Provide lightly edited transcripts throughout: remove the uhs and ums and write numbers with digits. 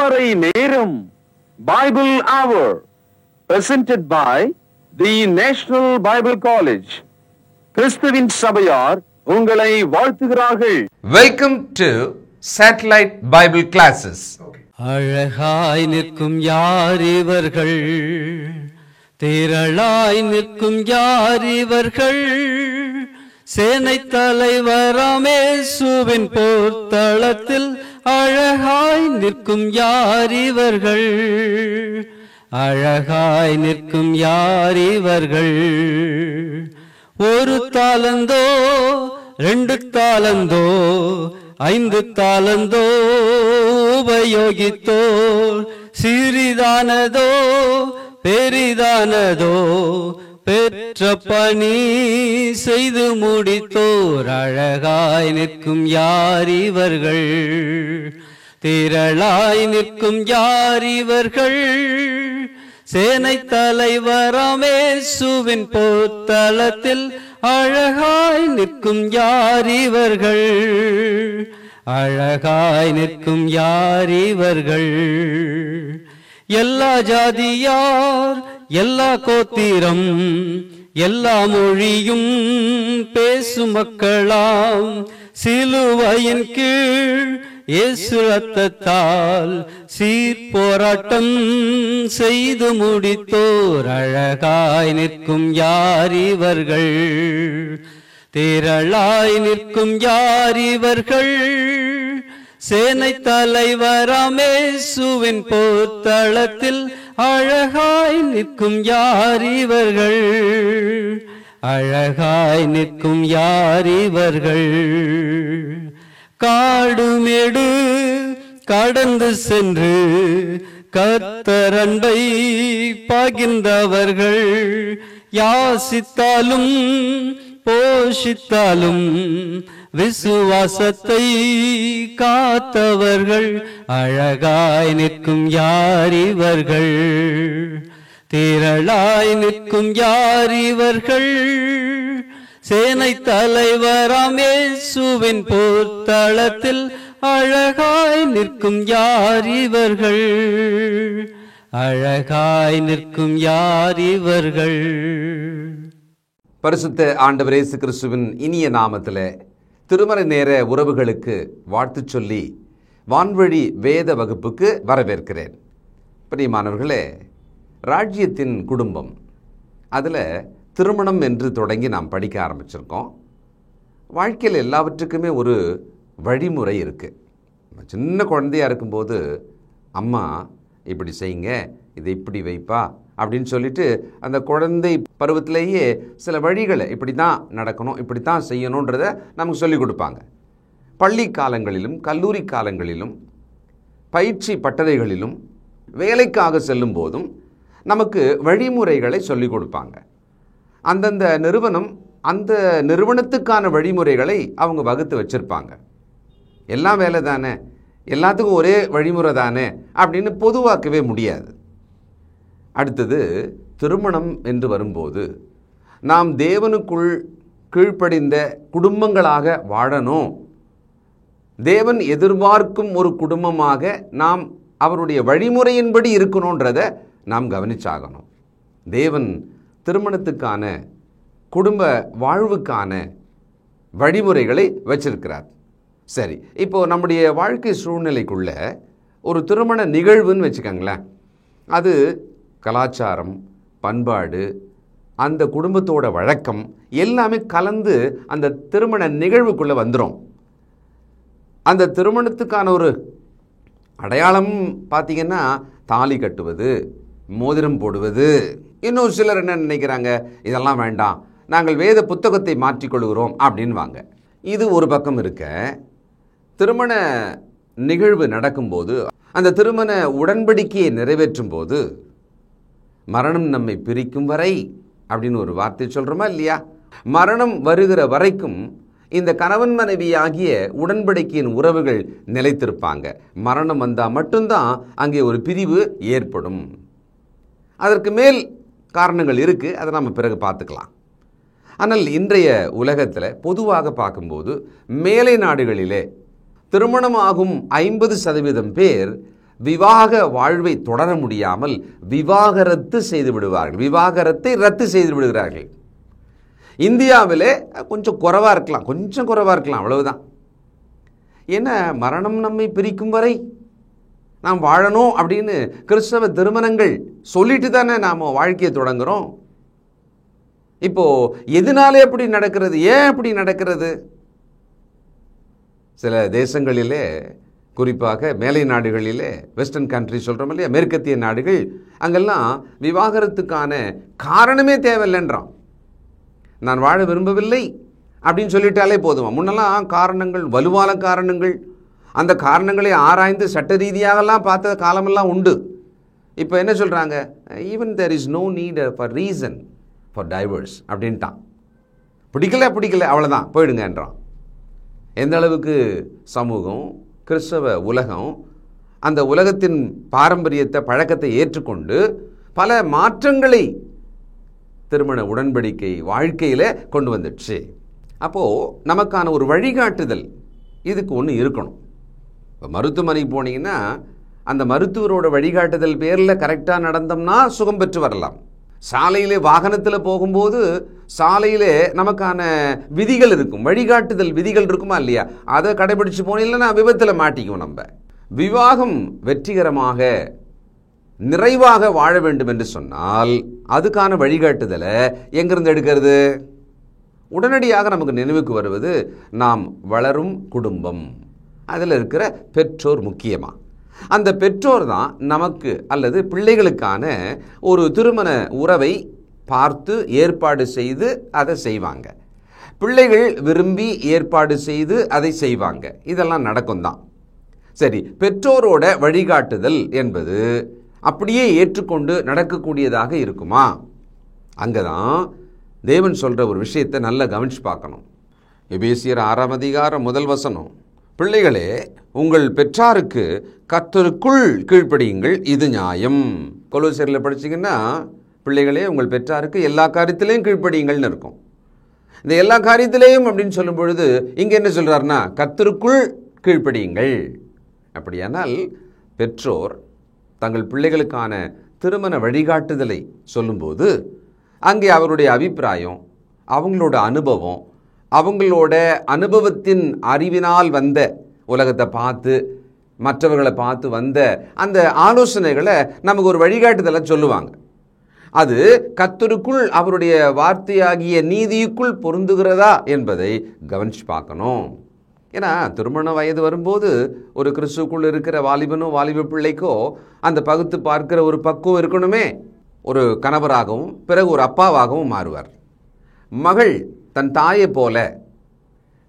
திருமறை நேரம் பைபிள் அவர் presented by the National Bible College. கிறிஸ்துவின் சபையார் உங்களை வாழ்த்துகிறார்கள். Welcome to Satellite Bible Classes. அழகாய் நிற்கும் யார் இவர்கள், திரளாய் நிற்கும் யார் இவர்கள், சேனை தலைவராம் இயேசுவின் போர்த்தளத்தில் அழகாய் நிற்கும் யார் இவர்கள், அழகாய் நிற்கும் யார் இவர்கள். ஒரு தாலந்தோ 2 தாலந்தோ 5 தாலந்தோ உபயோகித்தோர், சிறிதானதோ பெரிதானதோ பெற்ற பணி செய்து முடித்தோர், அழகாய் நிற்கும் யார் இவர்கள், திரளாய் நிற்கும் யார் இவர்கள், சேனை தலைவராம் இயேசுவின் போர்த்தளத்தில் அழகாய் நிற்கும் யார் இவர்கள், அழகாய் நிற்கும் யார் இவர்கள். எல்லா ஜாதியார் எல்லா கோத்திரம் எல்லா மொழியும் பேசும் மக்களாம், சிலுவையின் கீழ் இயேசு ரத்தத்தால் சீர்போராட்டம் செய்து முடித்தோர், அழகாய் நிற்கும் யார் இவர்கள், திரளாய் நிற்கும் யார் இவர்கள், சேனை தலைவராம் இயேசுவின் போர்த்தளத்தில் அழகாய் நிற்கும் யார் இவர்கள், அழகாய் நிற்கும் யார் இவர்கள். காடுமேடு கடந்து சென்று கர்த்தர் அன்பை பகிர்ந்தவர்கள், யாசித்தாலும் போஷித்தாலும் விசுவாசத்தை காத்தவர்கள், அழகாய் நிற்கும் யார் இவர்கள், திரளாய் நிற்கும் யார் இவர்கள், சேனை தலைவராம் இயேசுவின் போர்த்தளத்தில் அழகாய் நிற்கும் யார் இவர்கள், அழகாய் நிற்கும் யார் இவர்கள். பரிசுத்த ஆண்டவர் இயேசு கிறிஸ்துவின் இனிய நாமத்திலே திருமறை நேர உறவுகளுக்கு வாழ்த்து சொல்லி வான்வழி வேத வகுப்புக்கு வரவேற்கிறேன். பிரியமானவர்களே, ராஜ்யத்தின் குடும்பம், அதில் திருமணம் என்று தொடங்கி நாம் படிக்க ஆரம்பிச்சிருக்கோம். வாழ்க்கையில் எல்லாவற்றுக்குமே ஒரு வழிமுறை இருக்குது. சின்ன குழந்தையாக இருக்கும்போது அம்மா இப்படி செய்யுங்க, இதை இப்படி வைப்பா அப்படின்னு சொல்லிட்டு அந்த குழந்தை பருவத்திலேயே சில வழிகளை இப்படி தான் நடக்கணும், இப்படி தான் செய்யணுன்றதை நமக்கு சொல்லிக் கொடுப்பாங்க. பள்ளி காலங்களிலும் கல்லூரி காலங்களிலும் பயிற்சி பட்டறைகளிலும் வேலைக்காக செல்லும் போதும் நமக்கு வழிமுறைகளை சொல்லிக் கொடுப்பாங்க. அந்தந்த நிறுவனம் அந்த நிறுவனத்துக்கான வழிமுறைகளை அவங்க வகுத்து வச்சுருப்பாங்க. எல்லாம் வேலை தானே, எல்லாத்துக்கும் ஒரே வழிமுறை தானே அப்படின்னு பொதுவாக்கவே முடியாது. அடுத்தது திருமணம் என்று வரும்போது நாம் தேவனுக்குள் கீழ்ப்படிந்த குடும்பங்களாக வாழணும், தேவன் எதிர்பார்க்கும் ஒரு குடும்பமாக நாம் அவருடைய வழிமுறையின்படி இருக்கணுன்றதை நாம் கவனிச்சாகணும். தேவன் திருமணத்துக்கான குடும்ப வாழ்வுக்கான வழிமுறைகளை வச்சிருக்கிறார். சரி, இப்போது நம்முடைய வாழ்க்கை சூழ்நிலைக்குள்ள ஒரு திருமண நிகழ்வுன்னு வச்சுக்கோங்களேன். அது கலாச்சாரம், பண்பாடு, அந்த குடும்பத்தோட வழக்கம் எல்லாமே கலந்து அந்த திருமண நிகழ்வுக்குள்ளே வந்துடும். அந்த திருமணத்துக்கான ஒரு அடையாளம் பார்த்திங்கன்னா தாலி கட்டுவது, மோதிரம் போடுவது. இன்னொரு சிலர் என்ன நினைக்கிறாங்க, இதெல்லாம் வேண்டாம், நாங்கள் வேத புத்தகத்தை மாற்றிக்கொள்கிறோம் அப்படின்வாங்க. இது ஒரு பக்கம் இருக்க, திருமண நிகழ்வு நடக்கும்போது அந்த திருமண உடன்படிக்கையை நிறைவேற்றும் போது மரணம் நம்மை பிரிக்கும் வரை அப்படின்னு ஒரு வார்த்தை சொல்கிறோமா இல்லையா? மரணம் வருகிற வரைக்கும் இந்த கணவன் மனைவி ஆகிய உடன்படிக்கையின் உறவுகள் நிலைத்திருப்பாங்க. மரணம் வந்தால் மட்டும்தான் அங்கே ஒரு பிரிவு ஏற்படும். அதற்கு மேல் காரணங்கள் இருக்குது, அதை நம்ம பிறகு பார்த்துக்கலாம். ஆனால் இன்றைய உலகத்தில் பொதுவாக பார்க்கும்போது மேலை நாடுகளிலே திருமணமாகும் 50% பேர் விவாக வாழ்வை தொடர முடியாமல் விவாகரத்து செய்து விடுவார்கள், விவாகரத்தை ரத்து செய்து விடுகிறார்கள். இந்தியாவிலே கொஞ்சம் குறைவாக இருக்கலாம், அவ்வளவுதான். ஏன்னா மரணம் நம்மை பிரிக்கும் வரை நாம் வாழணும் அப்படின்னு கிறிஸ்தவ திருமணங்கள் சொல்லிட்டு தானே நாம் வாழ்க்கையை தொடங்குறோம். இப்போ எதனாலே அப்படி நடக்கிறது, ஏன் அப்படி நடக்கிறது? சில தேசங்களிலே, குறிப்பாக மேலை நாடுகளிலே, வெஸ்டர்ன் கண்ட்ரி சொல்கிறோம் இல்லையா, மேற்கத்திய நாடுகள், அங்கெல்லாம் விவாகரத்துக்கான காரணமே தேவையில்லைன்றான். நான் வாழ விரும்பவில்லை அப்படின்னு சொல்லிட்டாலே போதுமா. முன்னெல்லாம் காரணங்கள், வலுவான காரணங்கள், அந்த காரணங்களை ஆராய்ந்து சட்ட ரீதியாகலாம் பார்த்த காலமெல்லாம் உண்டு. இப்போ என்ன சொல்கிறாங்க, even there is no need for reason for divorce அப்படின்ட்டான். பிடிக்கல அவ்வளோதான், போயிடுங்கன்றான். எந்த அளவுக்கு சமூகம், கிறிஸ்தவ உலகம் அந்த உலகத்தின் பாரம்பரியத்தை, பழக்கத்தை ஏற்றுக்கொண்டு பல மாற்றங்களை திருமண உடன்படிக்கை வாழ்க்கையில் கொண்டு வந்துடுச்சு. அப்போது நமக்கான ஒரு வழிகாட்டுதல் இதுக்கு ஒன்று இருக்கணும். இப்போ மருத்துவமனைக்கு போனீங்கன்னா அந்த மருத்துவரோட வழிகாட்டுதல் பேரில் கரெக்டாக நடந்தோம்னா சுகம் பெற்று வரலாம். சாலையிலே வாகனத்தில் போகும்போது சாலையிலே நமக்கான விதிகள் இருக்கும், வழிகாட்டுதல் விதிகள் இருக்குமா இல்லையா, அதை கடைபிடிச்சு போனீங்கன்னா விபத்தில் மாட்டிக்குவோம். நம்ம விவாகம் வெற்றிகரமாக நிறைவாக வாழ வேண்டும் என்று சொன்னால் அதுக்கான வழிகாட்டுதலை எங்கிருந்து எடுக்கிறது? உடனடியாக நமக்கு நினைவுக்கு வருவது நாம் வளரும் குடும்பம், அதில் இருக்கிற பெற்றோர். முக்கியமாக அந்த பெற்றோர் தான் நமக்கு அல்லது பிள்ளைகளுக்கான ஒரு திருமண உறவை பார்த்து ஏற்பாடு செய்து அதை செய்வாங்க. பிள்ளைகள் விரும்பி ஏற்பாடு செய்து அதை செய்வாங்க. இதெல்லாம் நடக்கும் தான். சரி, பெற்றோரோட வழிகாட்டுதல் என்பது அப்படியே ஏற்றுக்கொண்டு நடக்கக்கூடியதாக இருக்குமா? அங்கே தான் தேவன் சொல்கிற ஒரு விஷயத்தை நல்லா கவனிச்சு பார்க்கணும். எபேசியர் 6ஆம் அதிகாரம் 1 வசனம், பிள்ளைகளே உங்கள் பெற்றாருக்கு கர்த்தருக்குள் கீழ்ப்படியுங்கள், இது நியாயம். கொலோசியரில் படிச்சிங்கன்னா பிள்ளைகளே உங்கள் பெற்றாருக்கு எல்லா காரியத்திலையும் கீழ்ப்படியுங்கள்னு இருக்கும். இந்த எல்லா காரியத்திலையும் அப்படின்னு சொல்லும் பொழுது இங்கே என்ன சொல்கிறாருன்னா கர்த்தருக்குள் கீழ்ப்படியுங்கள். அப்படியானால் பெற்றோர் தங்கள் பிள்ளைகளுக்கான திருமண வழிகாட்டுதலை சொல்லும்போது அங்கே அவருடைய அபிப்பிராயம், அவங்களோட அனுபவம், அவங்களோட அனுபவத்தின் அறிவினால் வந்த உலகத்தை பார்த்து மற்றவர்களை பார்த்து வந்த அந்த ஆலோசனைகளை நமக்கு ஒரு வழிகாட்டுதலை சொல்லுவாங்க. அது கர்த்தருக்குள் அவருடைய வார்த்தையாகிய நீதிக்குள் பொருந்துகிறதா என்பதை கவனிச்சு பார்க்கணும். ஏன்னா திருமண வயது வரும்போது ஒரு கிறிஸ்துக்குள் இருக்கிற வாலிபனோ வாலிப பிள்ளைக்கோ அந்த பகுத்து பார்க்கிற ஒரு பக்குவம் இருக்கணுமே. ஒரு கணவராகவும் பிறகு ஒரு அப்பாவாகவும் மாறுவார். மகள் தன் தாயை போல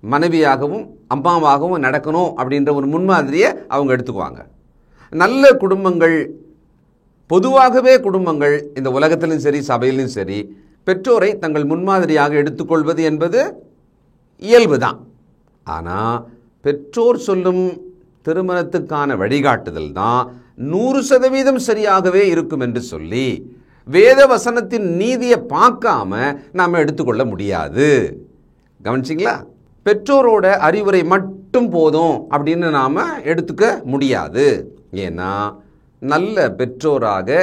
மனைவியாகவும் அம்மாவாகவும் நடக்கணும் அப்படின்ற ஒரு முன்மாதிரியை அவங்க எடுத்துக்குவாங்க. நல்ல குடும்பங்கள், பொதுவாகவே குடும்பங்கள் இந்த உலகத்திலும் சரி சபையிலும் சரி பெற்றோரை தங்கள் முன்மாதிரியாக எடுத்துக்கொள்வது என்பது இயல்பு தான். ஆனால் பெற்றோர் சொல்லும் திருமணத்துக்கான வழிகாட்டுதல் தான் 100% சரியாகவே இருக்கும் என்று சொல்லி வேத வசனத்தின் நீதியை பார்க்காம நாம் எடுத்துக்கொள்ள முடியாது. கவனிச்சிங்களா? பெற்றோரோட அறிவுரை மட்டும் போதும் அப்படின்னு நாம் எடுத்துக்க முடியாது. ஏன்னா நல்ல பெற்றோராக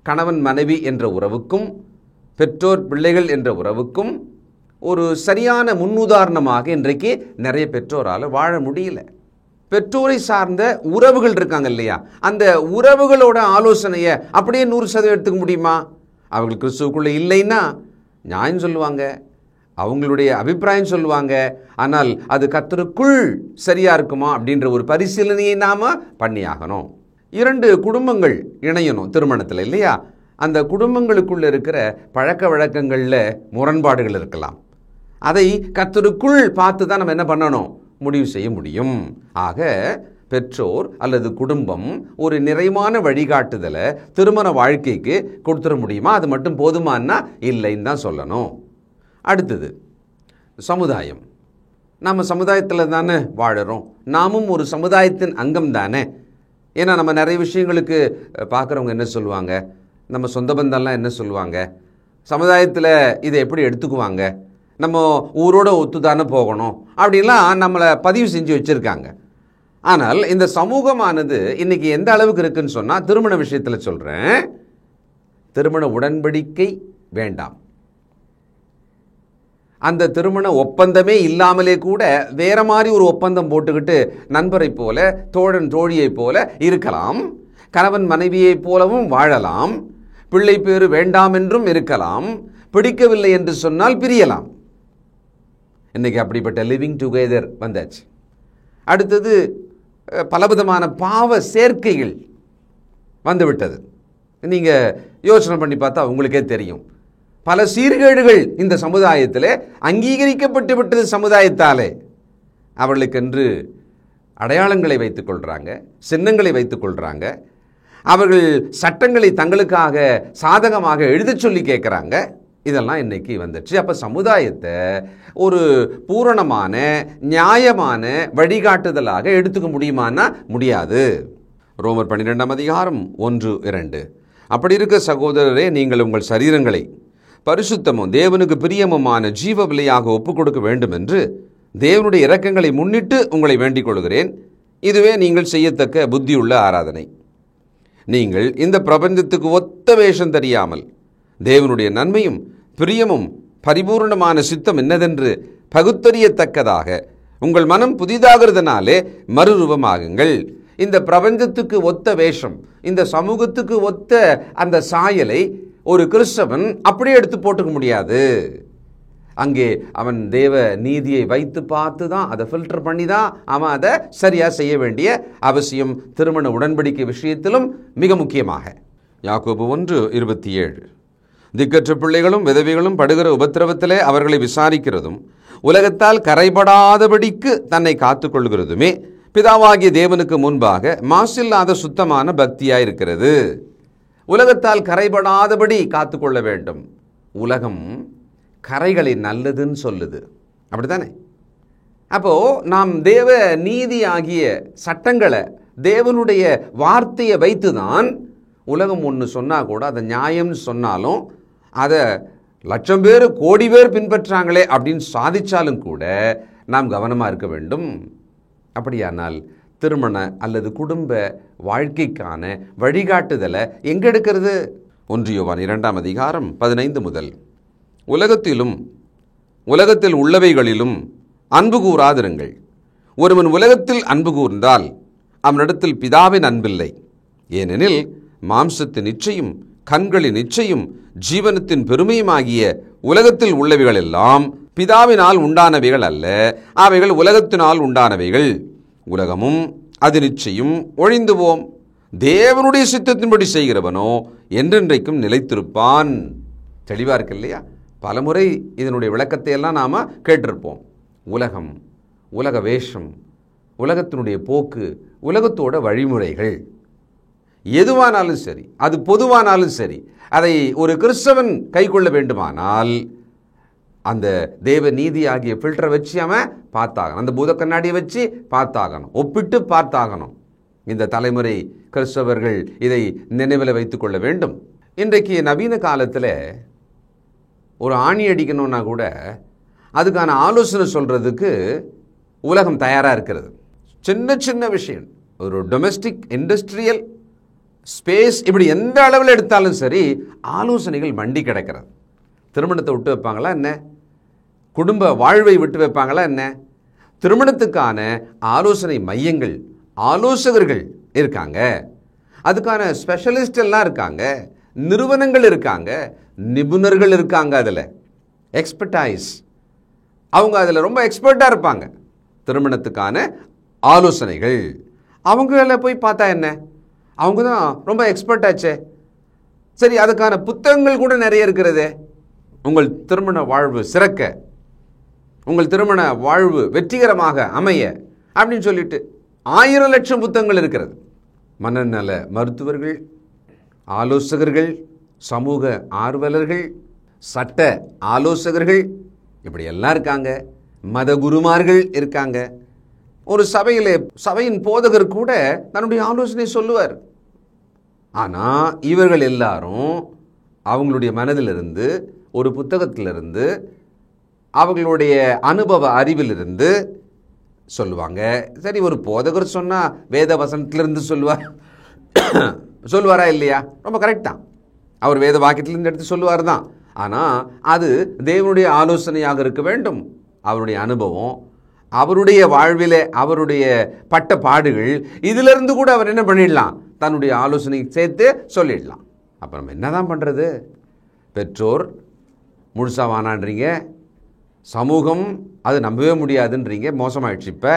கணவன் மனைவி என்ற உறவுக்கும் பெற்றோர் பிள்ளைகள் என்ற உறவுக்கும் ஒரு சரியான முன்னுதாரணமாக இன்றைக்கு நிறைய பெற்றோரால் வாழ முடியல. பெற்றோரை சார்ந்த உறவுகள் இருக்காங்க இல்லையா, அந்த உறவுகளோட ஆலோசனையை அப்படியே 100% எடுத்துக்க முடியுமா? அவர்கள் கிறிஸ்துவுக்குள்ளே இல்லைன்னா நியாயம் சொல்லுவாங்க, அவங்களுடைய அபிப்பிராயம் சொல்லுவாங்க. ஆனால் அது கர்த்தருக்குள் சரியா இருக்குமா அப்படின்ற ஒரு பரிசீலனையை நாம் பண்ணியாகணும். 2 குடும்பங்கள் இணையணும் திருமணத்தில் இல்லையா, அந்த குடும்பங்களுக்குள்ள இருக்கிற பழக்க வழக்கங்களில் முரண்பாடுகள் இருக்கலாம். அதை கர்த்தருக்குள் பார்த்து தான் நம்ம என்ன பண்ணணும், முடிவு செய்ய முடியும். ஆக பெற்றோர் அல்லது குடும்பம் ஒரு நிறைவான வழிகாட்டுதலை திருமண வாழ்க்கைக்கு கொடுத்துட முடியுமா? அது மட்டும் போதுமானா இல்லைன்னு தான் சொல்லணும். அடுத்தது சமுதாயம். நம்ம சமுதாயத்தில் தானே வாழறோம், நாமும் ஒரு சமுதாயத்தின் அங்கம் தானே. ஏன்னா நம்ம நிறைய விஷயங்களுக்கு பார்க்குறவங்க என்ன சொல்லுவாங்க, நம்ம சொந்த பந்தம்லாம் என்ன சொல்லுவாங்க, சமுதாயத்தில் இதை எப்படி எடுத்துக்குவாங்க, நம்ம ஊரோட ஒத்து தானே போகணும் அப்படின்லாம் நம்மளை பதிவு செஞ்சு வச்சுருக்காங்க. ஆனால் இந்த சமூகமானது இன்னைக்கு எந்த அளவுக்கு இருக்குன்னு சொன்னா, திருமண விஷயத்தில் சொல்றேன், திருமண உடன்படிக்கை வேண்டாம், அந்த திருமண ஒப்பந்தமே இல்லாமலே கூட வேற மாதிரி ஒரு ஒப்பந்தம் போட்டுக்கிட்டு நண்பரை போல, தோழன் தோழியை போல இருக்கலாம், கணவன் மனைவியை போலவும் வாழலாம், பிள்ளை பேறு வேண்டாம் என்றும் இருக்கலாம், பிடிக்கவில்லை என்று சொன்னால் பிரியலாம். இன்னைக்கு அப்படிப்பட்ட லிவிங் டுகெதர் வந்தாச்சு. அடுத்தது பலவிதமான பாவ சேர்க்கைகள் வந்துவிட்டது. நீங்க யோசனை பண்ணி பார்த்தா உங்களுக்கே தெரியும். பல சீர்கேடுகள் இந்த சமுதாயத்தில் அங்கீகரிக்கப்பட்டு விட்டது. சமுதாயத்தாலே அவர்களுக்கென்று அடையாளங்களை வைத்துக் கொள்றாங்க, சின்னங்களை வைத்துக் கொள்றாங்க, அவர்கள் சட்டங்களை தங்களுக்காக சாதகமாக எழுத சொல்லி கேட்குறாங்க. இதெல்லாம் இன்னைக்கு வந்துச்சு. அப்ப சமுதாயத்தை ஒரு பூரணமான நியாயமான வழிகாட்டுதலாக எடுத்துக்க முடியுமான்னா முடியாது. ரோமர் 12ஆம் அதிகாரம் 1-2. அப்படி இருக்க சகோதரரே, நீங்கள் உங்கள் சரீரங்களை பரிசுத்தமும் தேவனுக்கு பிரியமுமான ஜீவ பலியாக ஒப்புக் கொடுக்க வேண்டும் என்று தேவனுடைய இரக்கங்களை முன்னிட்டு உங்களை வேண்டிக் கொள்கிறேன். இதுவே நீங்கள் செய்யத்தக்க புத்தியுள்ள ஆராதனை. நீங்கள் இந்த பிரபஞ்சத்துக்கு ஒத்த வேஷம் தெரியாமல் தேவனுடைய நன்மையும் பிரியமும் பரிபூர்ணமான சித்தம் என்னதென்று பகுத்தறியத்தக்கதாக உங்கள் மனம் புதிதாகிறதுனாலே மறுரூபமாகுங்கள். இந்த பிரபஞ்சத்துக்கு ஒத்த வேஷம், இந்த சமூகத்துக்கு ஒத்த அந்த சாயலை ஒரு கிறிஸ்தவன் அப்படியே எடுத்து போட்டுக்க முடியாது. அங்கே அவன் தேவ நீதியை வைத்து பார்த்து தான், அதை ஃபில்டர் பண்ணி தான் அவன் அதை சரியா செய்ய வேண்டிய அவசியம் திருமண உடன்படிக்கை விஷயத்திலும் மிக முக்கியமாக. யாக்கோபு 1:27. திக்கற்ற பிள்ளைகளும் விதவைகளும் படுகிற உபத்திரவத்திலே அவர்களை விசாரிக்கிறதும் உலகத்தால் கரைபடாதபடிக்கு தன்னை காத்துக்கொள்கிறதுமே பிதாவாகிய தேவனுக்கு முன்பாக மாசில்லாத சுத்தமான பக்தியாயிருக்கிறது. உலகத்தால் கரைபடாதபடி காத்துக்கொள்ள வேண்டும். உலகம் கரைகளை நல்லதுன்னு சொல்லுது, அப்படித்தானே? அப்போ நாம் தேவ நீதி ஆகிய சட்டங்களை, தேவனுடைய வார்த்தையை வைத்துதான் உலகம் ஒன்று சொன்னா கூட அதை நியாயம்னு சொன்னாலும் அதை லட்சம் பேர் கோடி பேர் பின்பற்றாங்களே அப்படின்னு சாதிச்சாலும் கூட நாம் கவனமாக இருக்க வேண்டும். அப்படியானால் திருமண அல்லது குடும்ப வாழ்க்கைக்கான வழிகாட்டுதலை எங்க எடுக்கிறது? 1 யோவான் 2ஆம் அதிகாரம் 15 முதல். உலகத்தில் உள்ளவைகளிலும் அன்பு கூறாதிருங்கள். ஒருவன் உலகத்தில் அன்பு கூர்ந்தால் அவனிடத்தில் பிதாவின் அன்பில்லை. ஏனெனில் மாம்சத்தின் இச்சையும் கண்களின் இச்சையும் ஜீவனத்தின் பெருமையுமாகிய உலகத்தில் உள்ளவைகள் எல்லாம் பிதாவினால் உண்டானவைகள் அல்ல, அவைகள் உலகத்தினால் உண்டானவைகள். உலகமும் அது நிச்சயம் ஒழிந்து போம். தேவனுடைய சித்தத்தின்படி செய்கிறவனோ என்றென்றைக்கும் நிலைத்திருப்பான். தெளிவா இருக்கு இல்லையா? பலமுறை இதனுடைய விளக்கத்தை எல்லாம் நாம கேட்டிருப்போம். உலகம், உலக வேஷம், உலகத்தினுடைய போக்கு, உலகத்தோட வழிமுறைகள் எதுவானாலும் சரி, அது பொதுவானாலும் சரி, அதை ஒரு கிறிஸ்தவன் கை கொள்ள வேண்டுமானால் அந்த தேவ நீதி ஆகிய ஃபில்டரை வச்சு அவன் பார்த்தாகணும், அந்த பூத கண்ணாடியை வச்சு பார்த்தாகணும், ஒப்பிட்டு பார்த்தாகணும். இந்த தலைமுறை கிறிஸ்தவர்கள் இதை நினைவில் வைத்துக் கொள்ள வேண்டும். இன்றைக்கு நவீன காலத்தில் ஒரு ஆணி அடிக்கணும்னா கூட அதுக்கான ஆலோசனை சொல்றதுக்கு உலகம் தயாராக இருக்கிறது. சின்ன சின்ன விஷயம், ஒரு டொமெஸ்டிக் இண்டஸ்ட்ரியல் ஸ்பேஸ், இப்படி எந்த அளவில் எடுத்தாலும் சரி ஆலோசனைகள் மண்டி கிடக்கிறது. திருமணத்தை விட்டு வைப்பாங்களா என்ன? குடும்ப வாழ்வை விட்டு வைப்பாங்களா என்ன? திருமணத்துக்கான ஆலோசனை மையங்கள், ஆலோசகர்கள் இருக்காங்க, அதுக்கான ஸ்பெஷலிஸ்ட் எல்லாம் இருக்காங்க, நிறுவனங்கள் இருக்காங்க, நிபுணர்கள் இருக்காங்க, அதில் எக்ஸ்பர்டைஸ், அவங்க அதில் ரொம்ப எக்ஸ்பர்ட்டாக இருப்பாங்க. திருமணத்துக்கான ஆலோசனைகள் அவங்கள போய் பார்த்தா என்ன, அவங்க தான் ரொம்ப எக்ஸ்பர்ட் ஆச்சே. சரி, அதுக்கான புத்தகங்கள் கூட நிறைய இருக்கிறது. உங்கள் திருமண வாழ்வு சிறக்க, உங்கள் திருமண வாழ்வு வெற்றிகரமாக அமைய அப்படின்னு சொல்லிட்டு 1000 லட்சம் புத்தகங்கள் இருக்கிறது. மனநல மருத்துவர்கள், ஆலோசகர்கள், சமூக ஆர்வலர்கள், சட்ட ஆலோசகர்கள், இப்படி எல்லாம் இருக்காங்க. மத குருமார்கள் இருக்காங்க. ஒரு சபையின் போதகர் கூட தன்னுடைய ஆலோசனை சொல்லுவார். ஆனால் இவர்கள் எல்லாரும் அவங்களுடைய மனதிலிருந்து, ஒரு புத்தகத்திலிருந்து, அவர்களுடைய அனுபவ அறிவிலிருந்து சொல்லுவாங்க. சரி, ஒரு போதகர் சொன்னால் வேத வசனத்திலிருந்து சொல்லுவாரா இல்லையா? ரொம்ப கரெக்ட் தான், அவர் வேத வாக்கியத்திலிருந்து எடுத்து சொல்லுவார் தான். ஆனால் அது தேவனுடைய ஆலோசனையாக இருக்க வேண்டும். அவருடைய அனுபவம், அவருடைய வாழ்விலே அவருடைய பட்ட பாடுகள், இதிலிருந்து கூட அவர் என்ன பண்ணிடலாம், தன்னுடைய ஆலோசனை சேர்த்து சொல்லிடலாம். அப்போ நம்ம என்ன தான் பண்ணுறது? பெற்றோர் முழுசாக வானான்றீங்க, சமூகம் அது நம்பவே முடியாதுன்றீங்க, மோசமாயிடுச்சு. இப்போ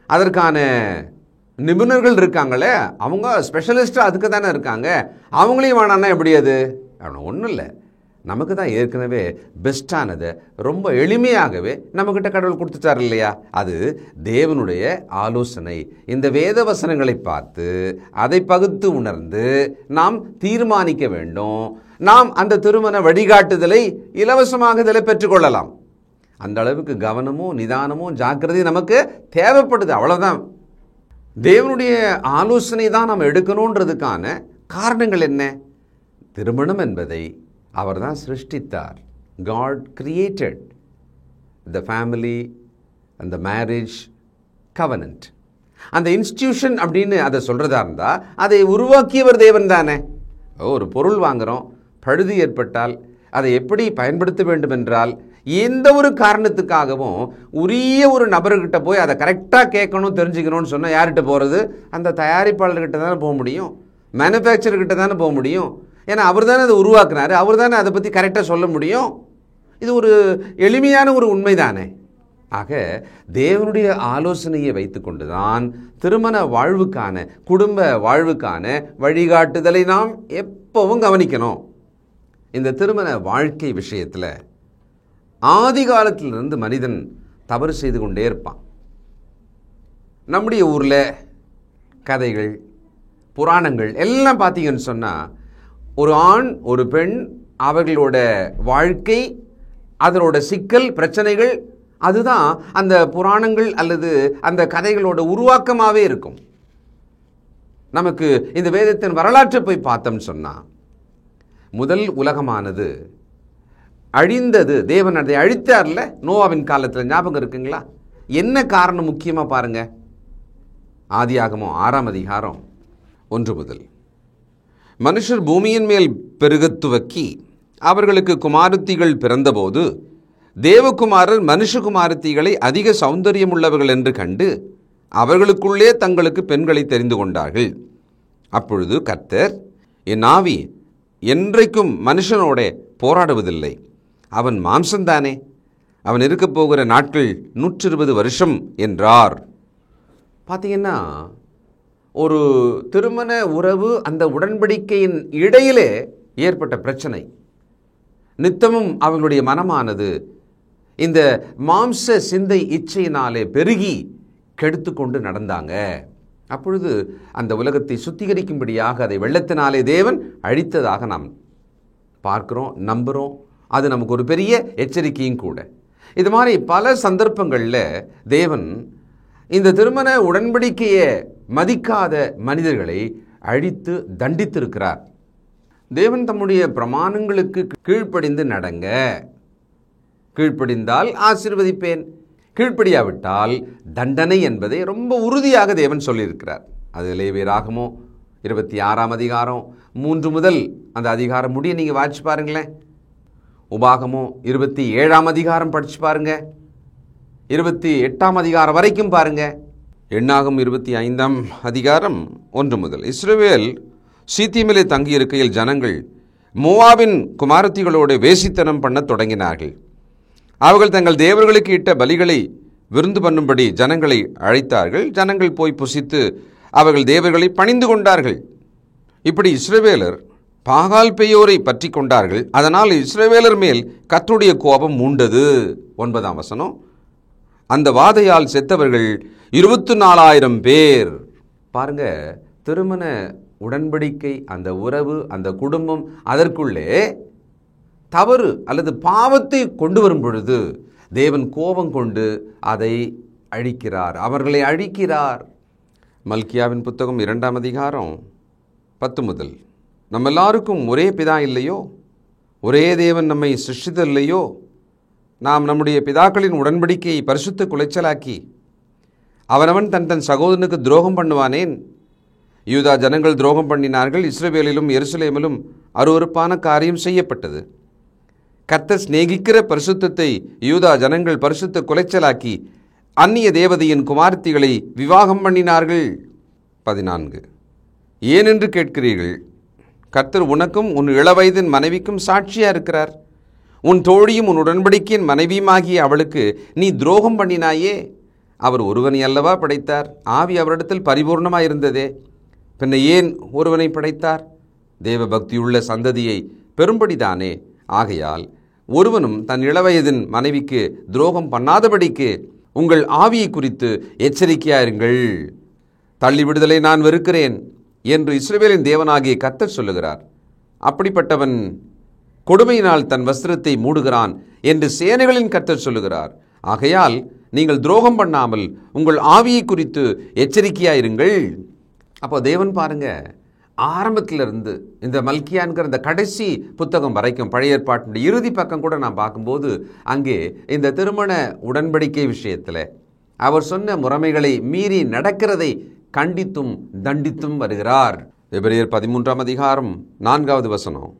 அதற்கான நிபுணர்கள் இருக்காங்களே, அவங்க ஸ்பெஷலிஸ்ட்டாக அதுக்கு தானே இருக்காங்க, அவங்களையும் வேணான்னா எப்படி? அது ஆனால் ஒன்றும் இல்லை, நமக்கு தான் ஏற்கனவே பெஸ்ட்டானதை ரொம்ப எளிமையாகவே நம்மக்கிட்ட கடவுள் கொடுத்துட்டார் இல்லையா? அது தேவனுடைய ஆலோசனை. இந்த வேத வசனங்களை பார்த்து அதை பகுத்து உணர்ந்து நாம் தீர்மானிக்க வேண்டும். நாம் அந்த திருமண வழிகாட்டுதலை இலவசமாக இதில் பெற்றுக்கொள்ளலாம். அந்த அளவுக்கு கவனமும் நிதானமும் ஜாக்கிரதையும் நமக்கு தேவைப்படுது, அவ்வளோதான். தேவனுடைய ஆலோசனை தான் நாம் எடுக்கணுன்றதுக்கான காரணங்கள் என்ன? திருமணம் என்பதை அவர் தான் சிருஷ்டித்தார். God created the family and the marriage covenant. அந்த இன்ஸ்டிடியூஷன் அப்படின்னு அதை சொல்கிறதா இருந்தால் அதை உருவாக்கியவர் தேவன் தானே. ஒரு பொருள் வாங்குகிறோம், பழுது ஏற்பட்டால் அதை எப்படி பயன்படுத்த வேண்டும் என்றால் எந்த ஒரு காரணத்துக்காகவும் உரிய ஒரு நபர்கிட்ட போய் அதை கரெக்டாக கேட்கணும், தெரிஞ்சுக்கணும்னு சொன்னால் யார்கிட்ட போகிறது? அந்த தயாரிப்பாளர்கிட்ட தானே போக முடியும், மேனுஃபேக்சர்கிட்ட தானே போக முடியும். ஏன்னா அவர் தானே அதை உருவாக்குனாரு, அவர் தானே அதை பற்றி கரெக்டாக சொல்ல முடியும். இது ஒரு எளிமையான ஒரு உண்மை தானே. ஆக தேவனுடைய ஆலோசனையை வைத்துக்கொண்டு தான் திருமண வாழ்வுக்கான, குடும்ப வாழ்வுக்கான வழிகாட்டுதலை நாம் எப்பவும் கவனிக்கணும். இந்த திருமண வாழ்க்கை விஷயத்தில் ஆதி காலத்திலிருந்து மனிதன் தவறு செய்து கொண்டே இருப்பான். நம்முடைய ஊரில் கதைகள், புராணங்கள் எல்லாம் பார்த்தீங்கன்னு சொன்னால் ஒரு ஆண் ஒரு பெண் அவர்களோட வாழ்க்கை, அதனோட சிக்கல் பிரச்சனைகள், அதுதான் அந்த புராணங்கள் அல்லது அந்த கதைகளோட உருவாக்கமாகவே இருக்கும். நமக்கு இந்த வேதத்தின் வரலாற்றை போய் பார்த்தோம்னு சொன்னால், முதல் உலகமானது அழிந்தது, தேவன் அதை அழித்தார்ல நோவாவின் காலத்தில், ஞாபகம் இருக்குங்களா? என்ன காரணம் முக்கியமாக பாருங்க. ஆதியாகமம் 6ஆம் அதிகாரம் 1 முதல். மனுஷர் பூமியின் மேல் பெருகத் துவக்கி அவர்களுக்கு குமாரத்திகள் பிறந்தபோது தேவகுமாரர் மனுஷகுமாரத்திகளை அதிக சௌந்தரியமுள்ளவர்கள் என்று கண்டு அவர்களுக்குள்ளே தங்களுக்கு பெண்களை தெரிந்து கொண்டார்கள். அப்பொழுது கர்த்தர், என் ஆவி என்றைக்கும் மனுஷனோட போராடுவதில்லை, அவன் மாம்சந்தானே, அவன் இருக்க போகிற நாட்கள் 120 வருஷம் என்றார். பார்த்தீங்கன்னா ஒரு திருமண உறவு, அந்த உடன்படிக்கையின் இடையிலே ஏற்பட்ட பிரச்சனை, நித்தமும் அவர்களுடைய மனமானது இந்த மாம்ச சிந்தை இச்சையினாலே பெருகி கெடுத்து கொண்டு நடந்தாங்க. அப்பொழுது அந்த உலகத்தை சுத்திகரிக்கும்படியாக அதை வெள்ளத்தினாலே தேவன் அழித்ததாக நாம் பார்க்கிறோம், நம்புகிறோம். அது நமக்கு ஒரு பெரிய எச்சரிக்கையும் கூட. இது மாதிரி பல சந்தர்ப்பங்களில் தேவன் இந்த திருமண உடன்படிக்கையை மதிக்காத மனிதர்களை அழித்து தண்டித்திருக்கிறார். தேவன் தம்முடைய பிரமாணங்களுக்கு கீழ்ப்படிந்து நடங்க, கீழ்ப்படிந்தால் ஆசீர்வதிப்பேன், கீழ்ப்படியாவிட்டால் தண்டனை என்பதை ரொம்ப உறுதியாக தேவன் சொல்லியிருக்கிறார். அது லேவியராகமோ 26ஆம் அதிகாரம் 3 முதல் அந்த அதிகாரம் முடிய நீங்கள் வாசிச்சு பாருங்களேன். உபாகமோ 27ஆம் அதிகாரம் படிச்சு பாருங்க, 28ஆம் அதிகாரம் வரைக்கும் பாருங்க. எண்ணாகம் 25ஆம் அதிகாரம் 1 முதல். இஸ்ரவேல் சீத்திமிலே தங்கியிருக்கையில் ஜனங்கள் மோவாபின் குமாரத்திகளோடு வேசித்தனம் பண்ண தொடங்கினார்கள். அவர்கள் தங்கள் தேவர்களுக்கு இட்ட பலிகளை விருந்து பண்ணும்படி ஜனங்களை அழைத்தார்கள். ஜனங்கள் போய் புசித்து அவர்கள் தேவர்களை பணிந்து கொண்டார்கள். இப்படி இஸ்ரவேலர் பாகால் பெயோரை பற்றி கொண்டார்கள். அதனால் இஸ்ரவேலர் மேல் கர்த்தருடைய கோபம் மூண்டது. 9ஆம் வசனம். அந்த வாதையால் செத்தவர்கள் 24,000 பேர். பாருங்க, திருமண உடன்படிக்கை, அந்த உறவு, அந்த குடும்பம், அதற்குள்ளே தவறு அல்லது பாவத்தை கொண்டு வரும் பொழுது தேவன் கோபம் கொண்டு அதை அழிக்கிறார், அவர்களை அழிக்கிறார். மல்கியாவின் புத்தகம் 2ஆம் அதிகாரம் 10 முதல். நம்ம எல்லாருக்கும் ஒரே பிதா இல்லையோ, ஒரே தேவன் நம்மை சிருஷ்டித்தல்லையோ, நாம் நம்முடைய பிதாக்களின் உடன்படிக்கையை பரிசுத்த குலைச்சலாக்கி அவனவன் தன் தன் சகோதரனுக்கு துரோகம் பண்ணுவானேன்? யூதா ஜனங்கள் துரோகம் பண்ணினார்கள். இஸ்ரவேலிலும் எருசலேமிலும் அருவருப்பான காரியம் செய்யப்பட்டது. கர்த்தர் சிநேகிக்கிற பரிசுத்தத்தை யூதா ஜனங்கள் பரிசுத்த குலைச்சலாக்கி அந்நிய தேவதையின் குமாரத்திகளை விவாகம் பண்ணினார்கள். 14. ஏனென்று கேட்கிறீர்கள்? கர்த்தர் உனக்கும் உன் இளவயதின் மனைவிக்கும் சாட்சியா இருக்கிறார். உன் தோழியும் உன் உடன்படிக்கையின் மனைவியுமாகிய அவளுக்கு நீ துரோகம் பண்ணினாயே. அவர் ஒருவனை அல்லவா படைத்தார்? ஆவி அவரிடத்தில் பரிபூர்ணமாயிருந்ததே. பின்ன ஏன் ஒருவனை படைத்தார்? தேவ பக்தியுள்ள சந்ததியை பெரும்படிதானே. ஆகையால் ஒருவனும் தன் இளவயதின் மனைவிக்கு துரோகம் பண்ணாதபடிக்கு உங்கள் ஆவியை குறித்து எச்சரிக்கையாயிருங்கள். தள்ளிவிடுதலை நான் வெறுக்கிறேன் என்று இஸ்ரவேலின் தேவனாகிய கர்த்தர் சொல்லுகிறார். அப்படிப்பட்டவன் கொடுமையினால் தன் வஸ்திரத்தை மூடுகிறான் என்று சேனைகளின் கர்த்தர் சொல்லுகிறார். ஆகையால் நீங்கள் துரோகம் பண்ணாமல் உங்கள் ஆவியை குறித்து எச்சரிக்கையாயிருங்கள். அப்போ தேவன் பாருங்க, ஆரம்பத்திலிருந்து இந்த மல்கியான்கிற இந்த கடைசி புத்தகம் வரைக்கும் பழைய ஏற்பாட்டினுடைய இறுதி பக்கம் கூட நான் பார்க்கும்போது அங்கே இந்த திருமண உடன்படிக்கை விஷயத்தில் அவர் சொன்ன முறைமைகளை மீறி நடக்கிறதை கண்டித்தும் தண்டித்தும் வருகிறார். எபிரேயர் 13ஆம் அதிகாரம் 4வது வசனம்,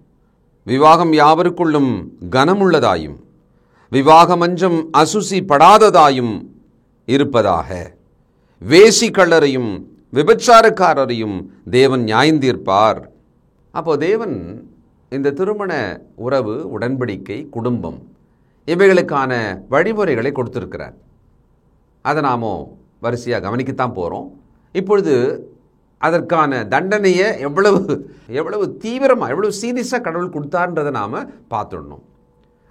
விவாகம் யாவருக்குள்ளும் கனமுள்ளதாயும் விவாக மஞ்சம் அசுசி படாததாயும் இருப்பதாக, வேசி கள்ளரையும் விபச்சாரக்காரரையும் தேவன் நியாயந்தீர்ப்பார். அப்போ தேவன் இந்த திருமண உறவு, உடன்படிக்கை, குடும்பம் இவைகளுக்கான வழிமுறைகளை கொடுத்திருக்கிறார். அதை நாம வரிசையாக கவனிக்கத்தான் போகிறோம். இப்பொழுது அதற்கான தண்டனையை எவ்வளவு தீவிரமாக, எவ்வளவு சீரியஸாக கடவுள் கொடுத்தார்ன்றதை நாம் பார்த்துடணும்.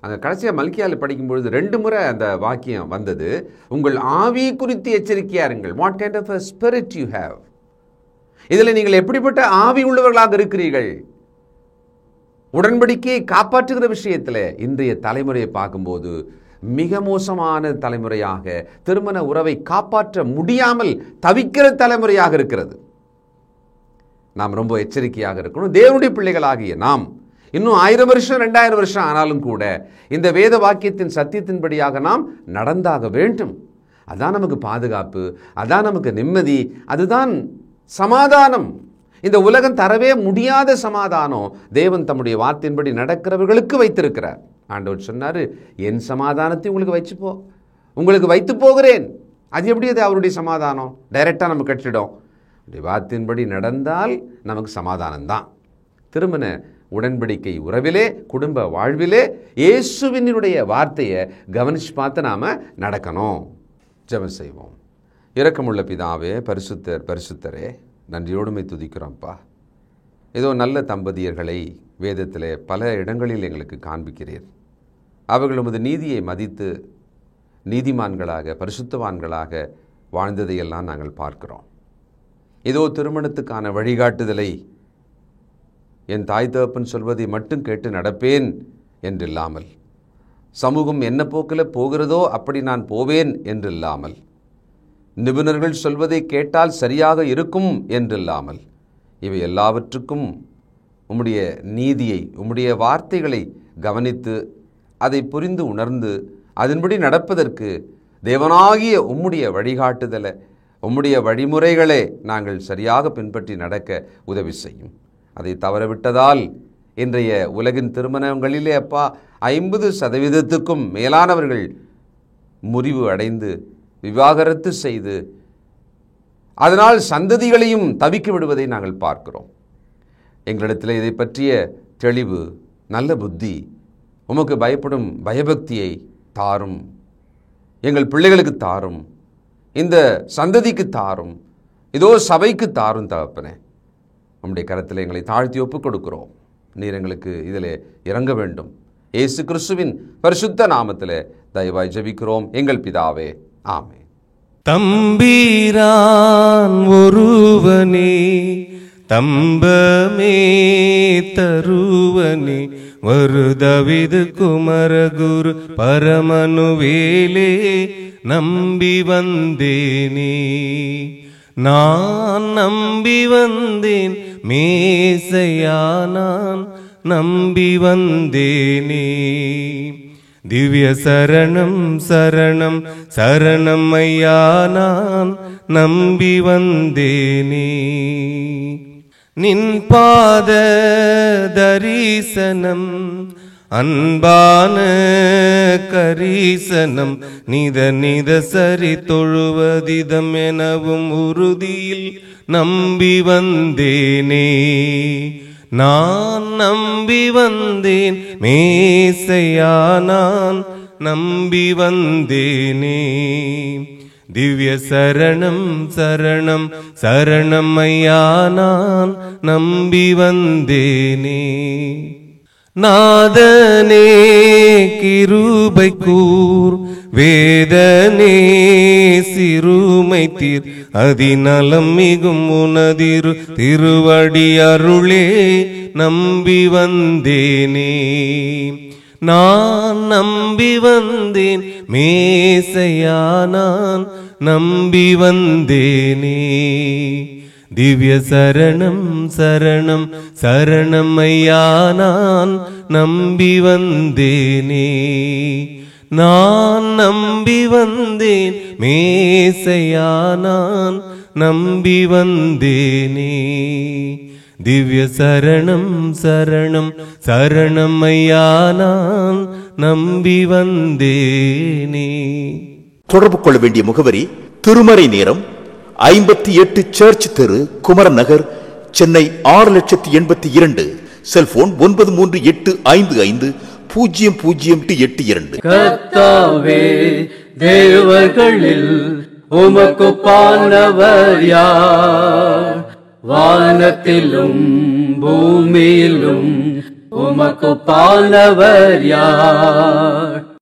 அங்கே கடைசியாக மல்கியாவில் படிக்கும்பொழுது 2 முறை அந்த வாக்கியம் வந்தது. உங்கள் ஆவி குறித்து எச்சரிக்கையாருங்கள். What kind of a spirit you have? இதில் நீங்கள் எப்படிப்பட்ட ஆவி உள்ளவர்களாக இருக்கிறீர்கள்? உடன்படிக்கையை காப்பாற்றுகிற விஷயத்தில் இன்றைய தலைமுறையை பார்க்கும்போது மிக மோசமான தலைமுறையாக, திருமண உறவை காப்பாற்ற முடியாமல் தவிக்கிற தலைமுறையாக இருக்கிறது. நாம் ரொம்ப எச்சரிக்கையாக இருக்கணும். தேவனுடைய பிள்ளைகளாகிய நாம் இன்னும் 1000 வருஷம் 2000 வருஷம் ஆனாலும் கூட இந்த வேத வாக்கியத்தின் சத்தியத்தின்படியாக நாம் நடந்தாக வேண்டும். அதான் நமக்கு பாதுகாப்பு, அதான் நமக்கு நிம்மதி, அதுதான் சமாதானம். இந்த உலகம் தரவே முடியாத சமாதானம் தேவன் தம்முடைய வார்த்தையின்படி நடக்கிறவர்களுக்கு வைத்திருக்கிறார். ஆண்டவர் சொன்னார், என் சமாதானத்தை உங்களுக்கு வைத்து போகிறேன். அது எப்படி அது அவருடைய சமாதானம்? டைரெக்டாக நம்ம கட்டிடும். வார்த்தையின்படி நடந்தால் நமக்கு சமாதானம்தான். திருமண உடன்படிக்கை உறவிலே, குடும்ப வாழ்விலே இயேசுவினுடைய வார்த்தையை கவனிச்சு பார்த்து நாம் நடக்கணும். ஜெபம் செய்வோம். இரக்கமுள்ள பிதாவே, பரிசுத்தரே, நன்றியோடுமை துதிக்கிறோம்ப்பா. ஏதோ நல்ல தம்பதியர்களை வேதத்தில் பல இடங்களில் எங்களுக்கு காண்பிக்கிறீர். அவர்கள் உமது நீதியை மதித்து நீதிமான்களாக, பரிசுத்தவான்களாக வாழ்ந்ததையெல்லாம் நாங்கள் பார்க்கிறோம். ஏதோ திருமணத்துக்கான வழிகாட்டுதலை என் தாய் தகப்பன் சொல்வதை மட்டும் கேட்டு நடப்பேன் என்றில்லாமல், சமூகம் என்ன போக்கில் போகிறதோ அப்படி நான் போவேன் என்றில்லாமல், நிபுணர்கள் சொல்வதை கேட்டால் சரியாக இருக்கும் என்றில்லாமல், இவை எல்லாவற்றுக்கும் உம்முடைய நீதியை, உம்முடைய வார்த்தைகளை கவனித்து அதை புரிந்து உணர்ந்து அதன்படி நடப்பதற்கு தேவனாகிய உம்முடைய வழிகாட்டுதலை, உம்முடைய வழிமுறைகளை நாங்கள் சரியாக பின்பற்றி நடக்க உதவி செய்யும். அதை தவறவிட்டதால் இன்றைய உலகின் திருமணங்களிலே அப்பா 50% மேலானவர்கள் முறிவு அடைந்து விவாகரத்து செய்து அதனால் சந்ததிகளையும் தவிக்க விடுவதை நாங்கள் பார்க்கிறோம். எங்களிடத்தில் இதை பற்றிய தெளிவு, நல்ல புத்தி, உமக்கு பயப்படும் பயபக்தியை தாரும். எங்கள் பிள்ளைகளுக்கு தாரும், இந்த சந்ததிக்கு தாரும், இதோ சபைக்கு தாரும் தகப்பனே. உம்முடைய கரத்தில் எங்களை தாழ்த்தி ஒப்புக் கொடுக்கிறோம். நீர் எங்களுக்கு இதில் இறங்க வேண்டும். இயேசு கிறிஸ்துவின் பரிசுத்த நாமத்தில் தயவாய் ஜெபிக்கிறோம் எங்கள் பிதாவே, ஆமென். தம்பீரான் ஒருவனே, தம்பமே தருவனே, வருதவிது குமரகுரு பரமனுவேலே நம்பி வந்தேனே. நான் நம்பி வந்தேன் மேசையா, நான் நம்பி வந்தேனே. திவ்ய சரணம் சரணம் சரணம் ஐயா நான் நம்பி வந்தேனே. நின் பாத தரிசனம் அன்பான கரிசனம் நித நித சரி தொழுவதிதம் எனவும் உறுதியில் நம்பி வந்தேனே. நான் நம்பி வந்தேன் மேசையா நான் நம்பி வந்தேனே. திவ்ய சரணம் சரணம் சரணம் ஐயா நான் நம்பி வந்தேனே. நாதனே கிருபை கூர் வேதனே சிறுமை தீர் அதிநலம் மிகும் உனதிரு திருவடி அருளே நம்பி வந்தேனே. நான் நம்பி வந்தேன் மேசையா நான் நம்பி வந்தேனே. திவ்ய சரணம் சரணம் சரணம் ஐயா நான் நம்பி வந்தேனே. நான் நம்பி வந்தேன் மேசையா நான் நம்பி வந்தேனே. திவ்ய சரணம் சரணம் சரணம் ஐயா நான் நம்பி வந்தேனே. தொடர்பு கொள்ள வேண்டிய முகவரி திருமறை நேரம் 58 சர்ச் தெரு, குமரன் நகர், சென்னை 6,82,000. செல்போன் 9385500882. கர்த்தாவே தேவர்களில் உமக்குப்பானவர் யார்? வானத்திலும் பூமியிலும் உமக்குப்பானவர் யார்?